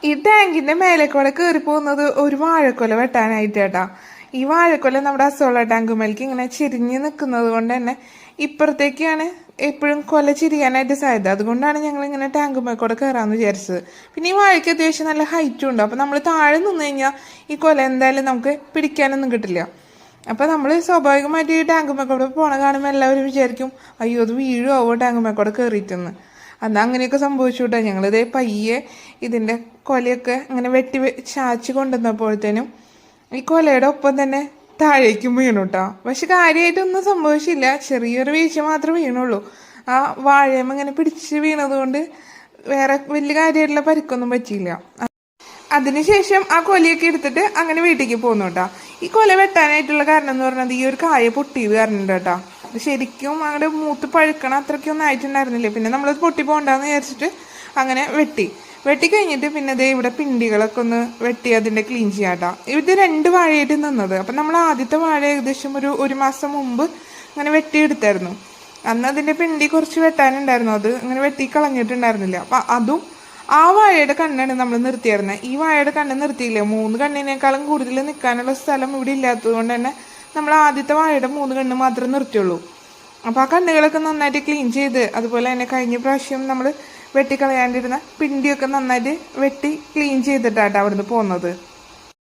ഈ ടാങ്കിന്റെ മേലെ കൂടെ കയറി പോകുന്നത് ഒരു വാഴക്കൊല വെട്ടാനായിട്ടേട്ടാ. ഈ വാഴക്കൊല നമ്മുടെ അസോള ടാങ്കുമേലേക്ക് ഇങ്ങനെ ചിരിഞ്ഞ് നിൽക്കുന്നത് കൊണ്ട് തന്നെ ഇപ്പുറത്തേക്കാണ് എപ്പോഴും കൊല ചിരിയാനായിട്ട് സാധ്യത. അതുകൊണ്ടാണ് ഞങ്ങൾ ഇങ്ങനെ ടാങ്കുമേൽ കൂടെ കയറാമെന്ന് വിചാരിച്ചത്. പിന്നെ ഈ വാഴയ്ക്ക് അത്യാവശ്യം നല്ല ഹൈറ്റും ഉണ്ട്. അപ്പം നമ്മൾ താഴെ നിന്ന് കഴിഞ്ഞാൽ ഈ കൊല എന്തായാലും നമുക്ക് പിടിക്കാനൊന്നും കിട്ടില്ല. അപ്പം നമ്മൾ സ്വാഭാവികമായിട്ട് ഈ ടാങ്കുമേൽ കൂടെ പോണ കാണുമ്പോൾ എല്ലാവരും വിചാരിക്കും, അയ്യോ അത് വീഴുമോ ടാങ്കുമേൽ കൂടെ കയറിയിട്ടെന്ന്. അന്ന് അങ്ങനെയൊക്കെ സംഭവിച്ചു കേട്ടോ. ഞങ്ങളിതേ പയ്യെ ഇതിൻ്റെ കൊലയൊക്കെ ഇങ്ങനെ വെട്ടി ചാച്ച് കൊണ്ടുവന്നപ്പോഴത്തേനും ഈ കൊലയുടെ ഒപ്പം തന്നെ താഴേക്കും വീണു കേട്ടോ. പക്ഷെ കാര്യമായിട്ടൊന്നും സംഭവിച്ചില്ല, ചെറിയൊരു വീഴ്ച മാത്രമേ വീണുള്ളൂ. ആ വാഴയമ്മ ഇങ്ങനെ പിടിച്ച് വീണത് കൊണ്ട് വേറെ വലിയ കാര്യമായിട്ടുള്ള പരിക്കൊന്നും പറ്റിയില്ല. അതിനുശേഷം ആ കൊലയൊക്കെ എടുത്തിട്ട് അങ്ങനെ വീട്ടിലേക്ക് പോന്നു കേട്ടോ. ഈ കൊല വെട്ടാനായിട്ടുള്ള കാരണം എന്ന് പറഞ്ഞത് ഈ ഒരു കായ പൊട്ടിയത് കാരണം കേട്ടോ. അത് ശരിക്കും അങ്ങോട്ട് മൂത്ത് പഴുക്കണം അത്രയ്ക്കൊന്നും ആയിട്ടുണ്ടായിരുന്നില്ല. പിന്നെ നമ്മളത് പൊട്ടി പോകണ്ടെന്ന് വിചാരിച്ചിട്ട് അങ്ങനെ വെട്ടി കഴിഞ്ഞിട്ട് പിന്നെ അതേ ഇവിടെ പിണ്ടികളൊക്കെ ഒന്ന് വെട്ടി അതിൻ്റെ ക്ലീൻ ചെയ്യാട്ടോ. ഇത് 2 വാഴയായിട്ട് നിന്നത്. അപ്പം നമ്മൾ ആദ്യത്തെ വാഴ ഏകദേശം ഒരു മാസം മുമ്പ് അങ്ങനെ വെട്ടിയെടുത്തായിരുന്നു. അന്ന് അതിൻ്റെ പിണ്ടി കുറച്ച് വെട്ടാനുണ്ടായിരുന്നു, അത് അങ്ങനെ വെട്ടി കളഞ്ഞിട്ടുണ്ടായിരുന്നില്ല. അപ്പം അതും ആ വാഴയുടെ കണ്ണാണ് നമ്മൾ നിർത്തിയായിരുന്നത്. ഈ വാഴയുടെ കണ്ണ് നിർത്തിയില്ല. 3 കണ്ണിനേക്കാളും കൂടുതൽ നിൽക്കാനുള്ള സ്ഥലം ഇവിടെ ഇല്ലാത്തത് കൊണ്ട് തന്നെ നമ്മൾ ആദ്യത്തെ വാഴയുടെ 3 കണ്ണ് മാത്രമേ നിർത്തിയുള്ളൂ. അപ്പോൾ ആ കണ്ണുകളൊക്കെ നന്നായിട്ട് ക്ലീൻ ചെയ്ത്, അതുപോലെ തന്നെ കഴിഞ്ഞ പ്രാവശ്യം നമ്മൾ വെട്ടിക്കളയാണ്ടിരുന്ന പിണ്ടിയൊക്കെ നന്നായിട്ട് വെട്ടി ക്ലീൻ ചെയ്തിട്ടാട്ടോ അവിടുന്ന് പോകുന്നത്.